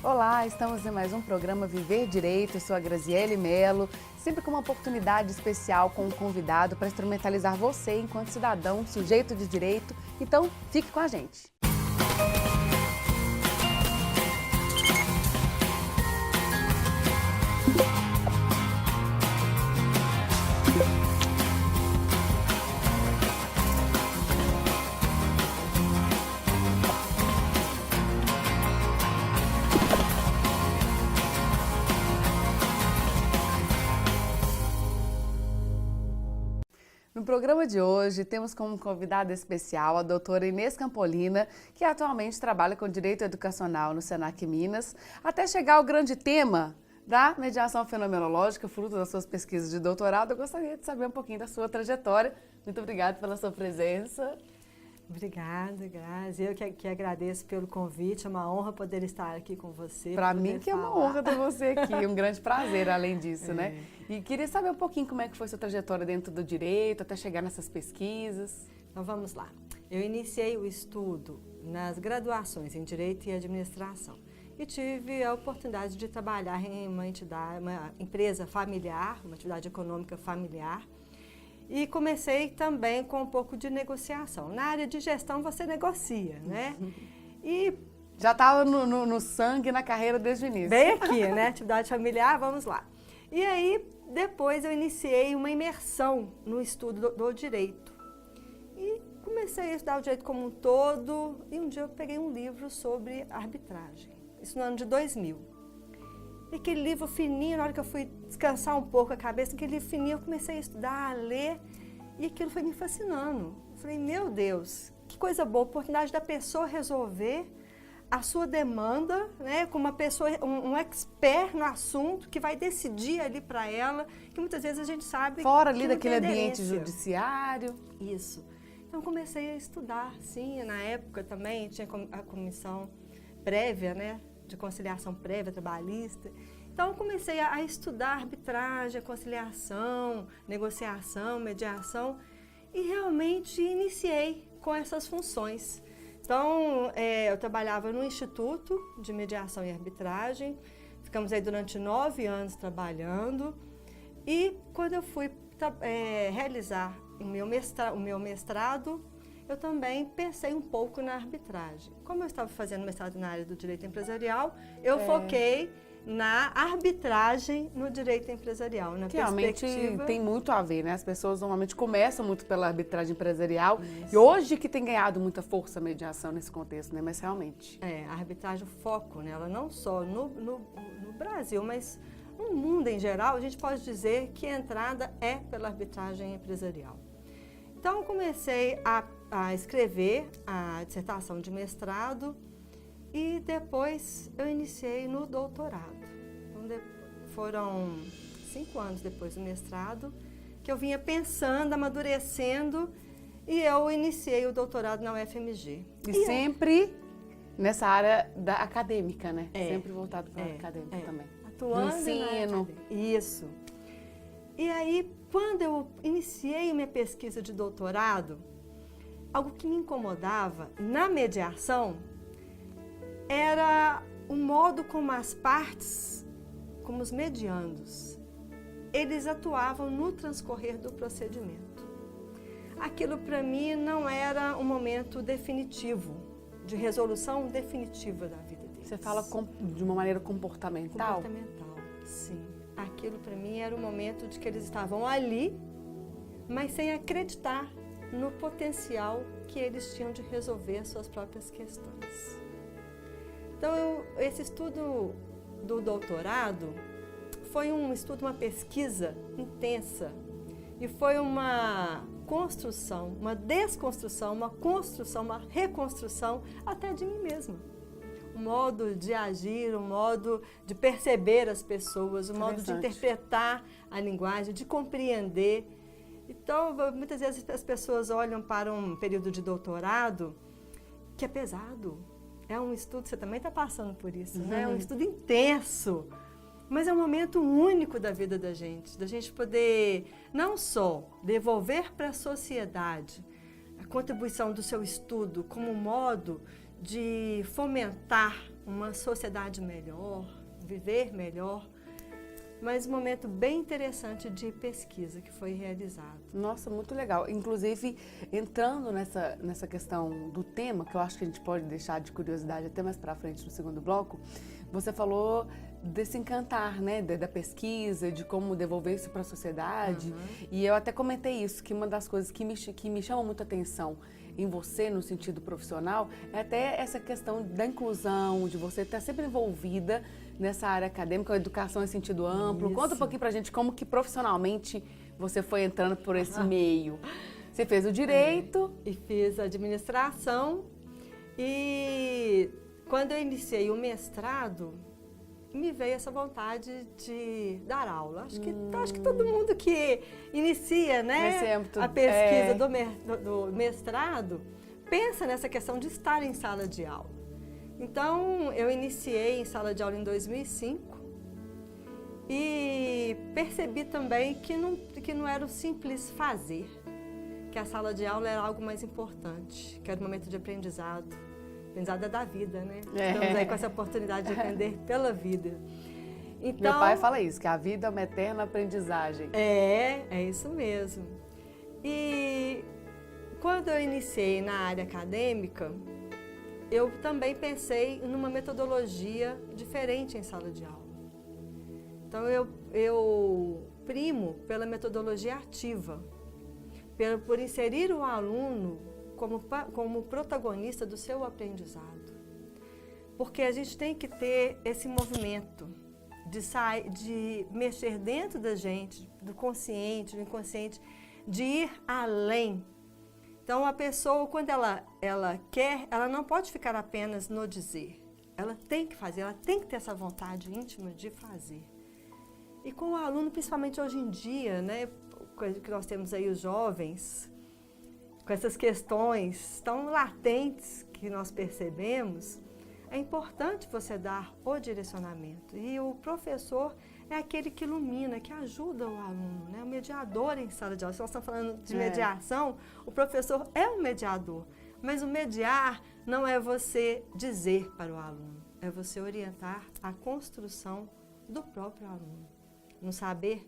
Olá, estamos em mais um programa Viver Direito. Eu sou a Graziele Melo, sempre com uma oportunidade especial com um convidado para instrumentalizar você enquanto cidadão, sujeito de direito. Então, fique com a gente. No programa de hoje, temos como convidada especial a doutora Inês Campolina, que atualmente trabalha com Direito Educacional no Senac Minas, até chegar ao grande tema da mediação fenomenológica, fruto das suas pesquisas de doutorado. Eu gostaria de saber um pouquinho da sua trajetória. Muito obrigada pela sua presença. Obrigada, Grazi. Eu que agradeço pelo convite. É uma honra poder estar aqui com você. Para mim que é uma honra ter você aqui, um grande prazer além disso, né? E queria saber um pouquinho como é que foi sua trajetória dentro do direito, até chegar nessas pesquisas. Então vamos lá. Eu iniciei o estudo nas graduações em Direito e Administração e tive a oportunidade de trabalhar em uma empresa familiar, uma atividade econômica familiar. E comecei também com um pouco de negociação. Na área de gestão você negocia, né? E já estava no sangue, na carreira desde o início. Bem aqui, né? Atividade familiar, vamos lá. E aí, depois eu iniciei uma imersão no estudo do direito. E comecei a estudar o direito como um todo. E um dia eu peguei um livro sobre arbitragem. Isso no ano de 2000. E aquele livro fininho, na hora que eu fui descansar um pouco a cabeça, aquele livro fininho, eu comecei a estudar, a ler, e aquilo foi me fascinando. Eu falei, meu Deus, que coisa boa, a oportunidade da pessoa resolver a sua demanda, né, com uma pessoa, um expert no assunto, que vai decidir ali para ela, que muitas vezes a gente sabe fora que ali não daquele tem ambiente aderência. judiciário. Isso. Então comecei a estudar, sim, na época também tinha a comissão prévia, né, de conciliação prévia trabalhista. Então, comecei a estudar arbitragem, conciliação, negociação, mediação e realmente iniciei com essas funções. Então, eu trabalhava no Instituto de Mediação e Arbitragem, ficamos aí durante 9 anos trabalhando e quando eu fui realizar o meu mestrado, eu também pensei um pouco na arbitragem. Como eu estava fazendo mestrado na área do direito empresarial, eu foquei na arbitragem no direito empresarial, na que realmente perspectiva. Tem muito a ver, né? As pessoas normalmente começam muito pela arbitragem empresarial. Isso. E hoje que tem ganhado muita força a mediação nesse contexto, né? Mas realmente. A arbitragem, o foco nela, não só no Brasil, mas no mundo em geral, a gente pode dizer que a entrada é pela arbitragem empresarial. Então, comecei a escrever a dissertação de mestrado e depois eu iniciei no doutorado. Então, foram 5 anos depois do mestrado que eu vinha pensando, amadurecendo e eu iniciei o doutorado na UFMG. E sempre nessa área da acadêmica, né? Sempre voltado para a acadêmica também. Atuando no ensino. Isso. E aí, quando eu iniciei minha pesquisa de doutorado, algo que me incomodava na mediação era o modo como as partes, como os mediandos, eles atuavam no transcorrer do procedimento. Aquilo para mim não era um momento definitivo, de resolução definitiva da vida deles. Você fala de uma maneira comportamental? Comportamental, sim. Aquilo para mim era o momento de que eles estavam ali, mas sem acreditar no potencial que eles tinham de resolver as suas próprias questões. Então, esse estudo do doutorado foi um estudo, uma pesquisa intensa e foi uma construção, uma desconstrução, uma construção, uma reconstrução até de mim mesma. Um modo de agir, um modo de perceber as pessoas, um modo de interpretar a linguagem, de compreender. Então, muitas vezes as pessoas olham para um período de doutorado que é pesado. É um estudo, você também está passando por isso, né? É um estudo intenso, mas é um momento único da vida da gente poder não só devolver para a sociedade a contribuição do seu estudo como modo de fomentar uma sociedade melhor, viver melhor, mas um momento bem interessante de pesquisa que foi realizado. Nossa, muito legal. Inclusive, entrando nessa questão do tema, que eu acho que a gente pode deixar de curiosidade até mais para frente no segundo bloco, você falou desse encantar, né, da pesquisa, de como devolver isso para a sociedade. E eu até comentei isso, que uma das coisas que me chama muito a atenção em você, no sentido profissional, é até essa questão da inclusão, de você estar sempre envolvida nessa área acadêmica, a educação em sentido amplo. Isso. Conta um pouquinho pra gente como que profissionalmente você foi entrando por esse meio. Você fez o direito. E fiz administração. E quando eu iniciei o mestrado, me veio essa vontade de dar aula. Acho que todo mundo que inicia, né, Nesse âmbito, a pesquisa do mestrado pensa nessa questão de estar em sala de aula. Então, eu iniciei em sala de aula em 2005 e percebi também que não era o simples fazer, que a sala de aula era algo mais importante, que era um momento de aprendizado. Aprendizado é da vida, né? Estamos aí com essa oportunidade de aprender pela vida. Então, meu pai fala isso, que a vida é uma eterna aprendizagem. É isso mesmo. E quando eu iniciei na área acadêmica, eu também pensei numa metodologia diferente em sala de aula. Então, eu primo pela metodologia ativa, por inserir o aluno como protagonista do seu aprendizado. Porque a gente tem que ter esse movimento de mexer dentro da gente, do consciente, do inconsciente, de ir além. Então, a pessoa, quando ela quer, ela não pode ficar apenas no dizer. Ela tem que fazer, ela tem que ter essa vontade íntima de fazer. E com o aluno, principalmente hoje em dia, né, que nós temos aí os jovens, com essas questões tão latentes que nós percebemos, é importante você dar o direcionamento. E o professor é aquele que ilumina, que ajuda o aluno, né? O mediador em sala de aula. Se nós estamos falando de mediação, o professor é um mediador. Mas o mediar não é você dizer para o aluno, é você orientar a construção do próprio aluno, no saber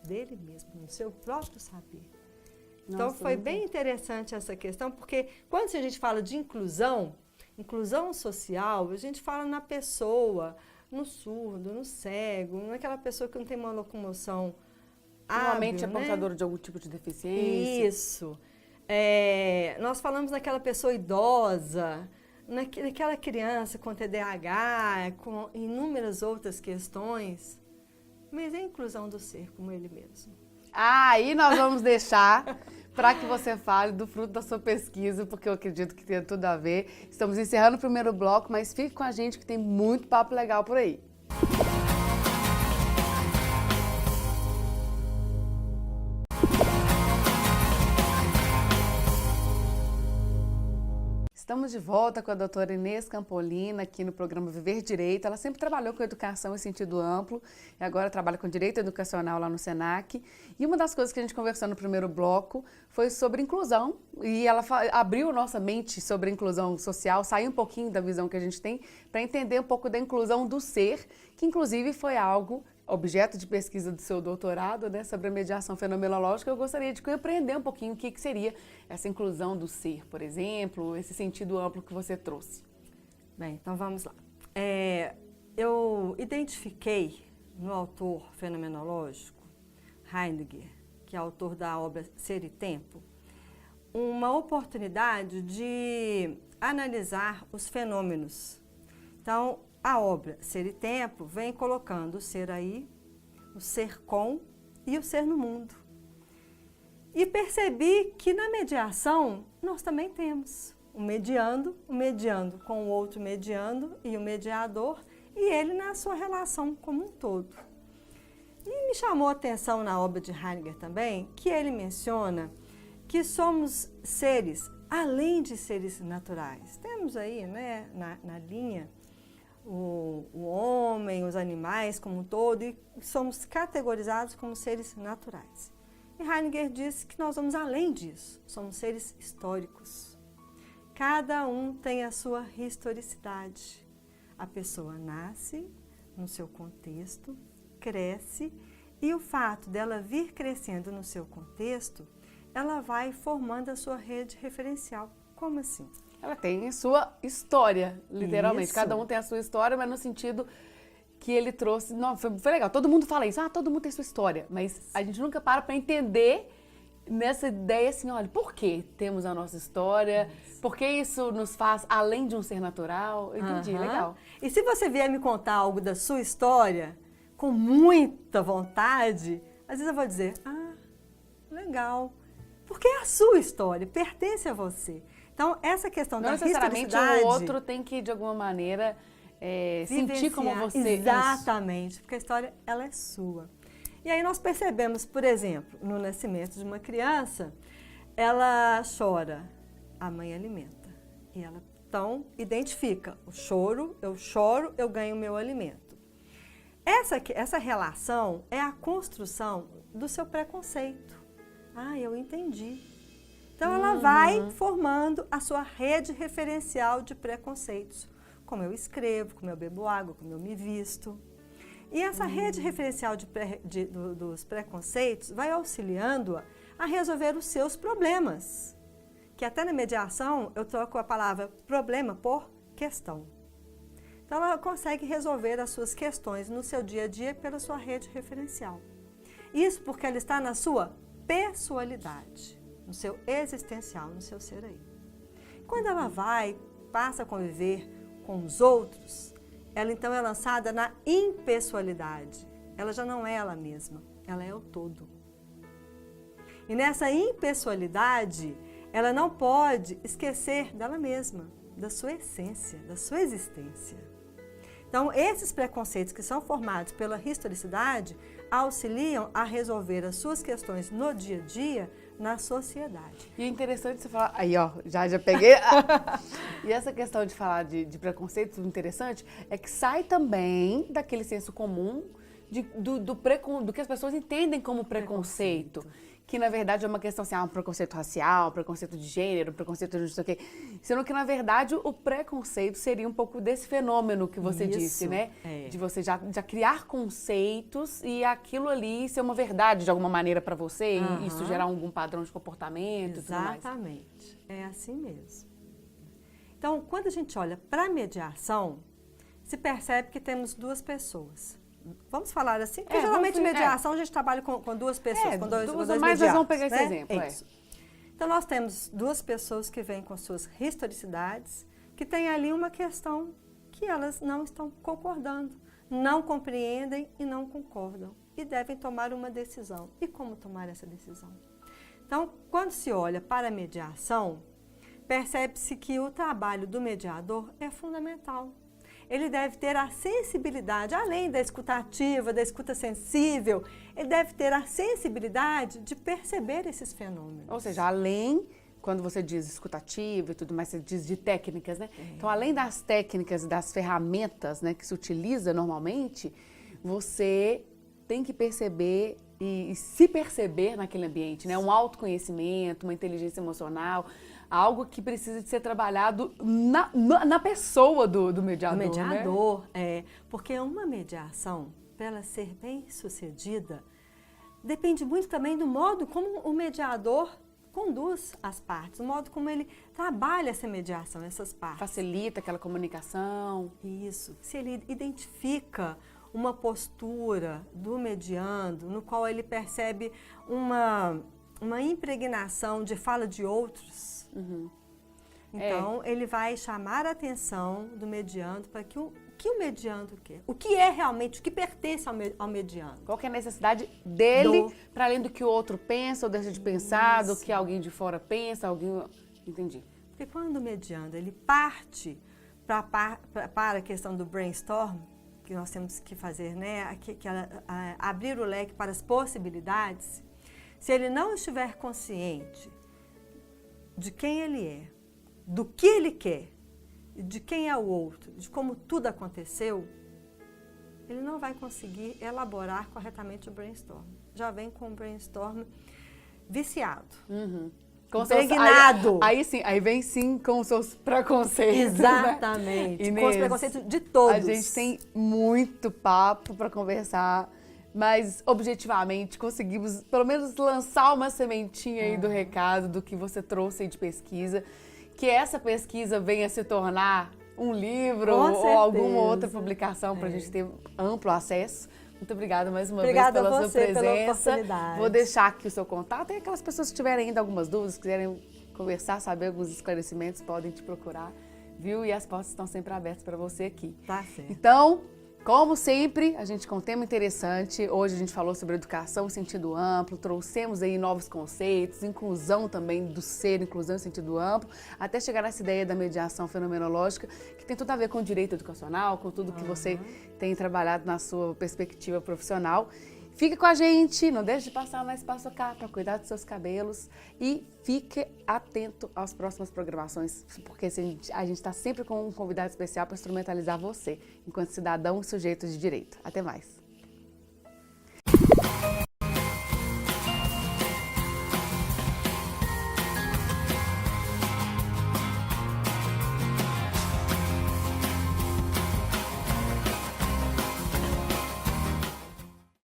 dele mesmo, no seu próprio saber. Então, foi bem interessante essa questão, porque quando a gente fala de inclusão social, a gente fala na pessoa, no surdo, no cego, naquela pessoa que não tem uma locomoção hábil, normalmente é portadora de algum tipo de deficiência. Isso. Nós falamos naquela pessoa idosa, naquela criança com TDAH, com inúmeras outras questões, mas é a inclusão do ser como ele mesmo. Aí nós vamos deixar para que você fale do fruto da sua pesquisa, porque eu acredito que tem tudo a ver. Estamos encerrando o primeiro bloco, mas fique com a gente que tem muito papo legal por aí. Estamos de volta com a doutora Inês Campolina aqui no programa Viver Direito. Ela sempre trabalhou com educação em sentido amplo e agora trabalha com direito educacional lá no SENAC. E uma das coisas que a gente conversou no primeiro bloco foi sobre inclusão e ela abriu nossa mente sobre a inclusão social, saiu um pouquinho da visão que a gente tem para entender um pouco da inclusão do ser, que inclusive foi algo objeto de pesquisa do seu doutorado, né, sobre a mediação fenomenológica. Eu gostaria de compreender um pouquinho o que seria essa inclusão do ser, por exemplo, esse sentido amplo que você trouxe. Bem, então vamos lá. Eu identifiquei no autor fenomenológico, Heidegger, que é autor da obra Ser e Tempo, uma oportunidade de analisar os fenômenos. Então, a obra Ser e Tempo vem colocando o ser aí, o ser com e o ser no mundo. E percebi que na mediação nós também temos o mediando com o outro mediando e o mediador e ele na sua relação como um todo. E me chamou a atenção na obra de Heidegger também que ele menciona que somos seres, além de seres naturais. Temos aí, né, na linha o homem, os animais como um todo, e somos categorizados como seres naturais. E Heidegger diz que nós vamos além disso, somos seres históricos. Cada um tem a sua historicidade, A pessoa nasce no seu contexto, cresce, e o fato dela vir crescendo no seu contexto, ela vai formando a sua rede referencial. Como assim? Ela tem sua história, literalmente. Isso. Cada um tem a sua história, mas no sentido que ele trouxe... Não, foi legal. Todo mundo fala isso. Todo mundo tem sua história. Mas a gente nunca para entender nessa ideia assim, olha, por que temos a nossa história? Por que isso nos faz além de um ser natural? Entendi, legal. E se você vier me contar algo da sua história, com muita vontade, às vezes eu vou dizer, legal. Porque é a sua história, pertence a você. Então, essa questão da historicidade... Não necessariamente o outro tem que, de alguma maneira, sentir como você... Exatamente, porque a história, ela é sua. E aí nós percebemos, por exemplo, no nascimento de uma criança, ela chora, a mãe alimenta. E ela, então, identifica o choro, eu ganho o meu alimento. Essa relação é a construção do seu preconceito. Eu entendi. Então, ela vai formando a sua rede referencial de preconceitos. Como eu escrevo, como eu bebo água, como eu me visto. E essa rede referencial dos preconceitos vai auxiliando-a a resolver os seus problemas. Que até na mediação eu troco a palavra problema por questão. Então ela consegue resolver as suas questões no seu dia a dia pela sua rede referencial. Isso porque ela está na sua pessoalidade, no seu existencial, no seu ser aí. Quando ela passa a conviver com os outros, ela então é lançada na impessoalidade. Ela já não é ela mesma, ela é o todo. E nessa impessoalidade, ela não pode esquecer dela mesma, da sua essência, da sua existência. Então, esses preconceitos que são formados pela historicidade auxiliam a resolver as suas questões no dia a dia, na sociedade. E é interessante você falar... Aí, ó, já peguei... E essa questão de falar de preconceito, interessante, é que sai também daquele senso comum do que as pessoas entendem como preconceito. Que, na verdade, é uma questão assim, um preconceito racial, um preconceito de gênero, um preconceito de não sei o quê. Sendo que, na verdade, o preconceito seria um pouco desse fenômeno que você disse, né? De você já criar conceitos e aquilo ali ser uma verdade de alguma maneira para você e isso gerar algum padrão de comportamento e tudo mais. Exatamente. É assim mesmo. Então, quando a gente olha para a mediação, se percebe que temos duas pessoas. Vamos falar assim, porque geralmente mediação a gente trabalha com duas pessoas, com dois mediados. Mas nós vamos pegar esse exemplo. Então, nós temos duas pessoas que vêm com suas historicidades, que têm ali uma questão que elas não estão concordando, não compreendem e não concordam. E devem tomar uma decisão. E como tomar essa decisão? Então, quando se olha para a mediação, percebe-se que o trabalho do mediador é fundamental. Ele deve ter a sensibilidade, além da escuta ativa, da escuta sensível, ele deve ter a sensibilidade de perceber esses fenômenos. Ou seja, além, quando você diz escutativa e tudo mais, você diz de técnicas, né? Então, além das técnicas e das ferramentas, né, que se utiliza normalmente, você tem que perceber e se perceber naquele ambiente, né? Um autoconhecimento, uma inteligência emocional, algo que precisa de ser trabalhado na pessoa do mediador. Do mediador, né? Porque uma mediação, para ela ser bem sucedida, depende muito também do modo como o mediador conduz as partes, o modo como ele trabalha essa mediação, essas partes. Facilita aquela comunicação. Isso. Se ele identifica uma postura do mediando, no qual ele percebe uma impregnação de fala de outros, então ele vai chamar a atenção do mediando para que o mediando quer. O que é realmente, o que pertence ao mediando. Qual que é a necessidade dele, para além do que o outro pensa ou deixa de pensar, do que alguém de fora pensa, Entendi. Porque quando o mediando, ele parte para a questão do brainstorm, que nós temos que fazer, né? Abrir o leque para as possibilidades, se ele não estiver consciente de quem ele é, do que ele quer, de quem é o outro, de como tudo aconteceu, ele não vai conseguir elaborar corretamente o brainstorm. Já vem com o brainstorm viciado. impregnado. Aí sim, aí vem sim com os seus preconceitos. Exatamente, Né? com os preconceitos de todos. A gente tem muito papo para conversar, mas objetivamente conseguimos pelo menos lançar uma sementinha aí do recado, do que você trouxe aí de pesquisa, que essa pesquisa venha se tornar um livro ou alguma outra publicação para a gente ter amplo acesso. Muito obrigada mais uma vez pela sua presença. Pela oportunidade. Vou deixar aqui o seu contato e aquelas pessoas que tiverem ainda algumas dúvidas, quiserem conversar, saber alguns esclarecimentos, podem te procurar, viu? E as portas estão sempre abertas para você aqui. Tá certo. Então, como sempre, a gente com um tema interessante. Hoje a gente falou sobre educação em sentido amplo, trouxemos aí novos conceitos, inclusão também do ser, inclusão em sentido amplo, até chegar nessa ideia da mediação fenomenológica, que tem tudo a ver com o direito educacional, com tudo que você tem trabalhado na sua perspectiva profissional. Fique com a gente, não deixe de passar na Espaço K para cuidar dos seus cabelos e fique atento às próximas programações, porque a gente está sempre com um convidado especial para instrumentalizar você, enquanto cidadão e sujeito de direito. Até mais!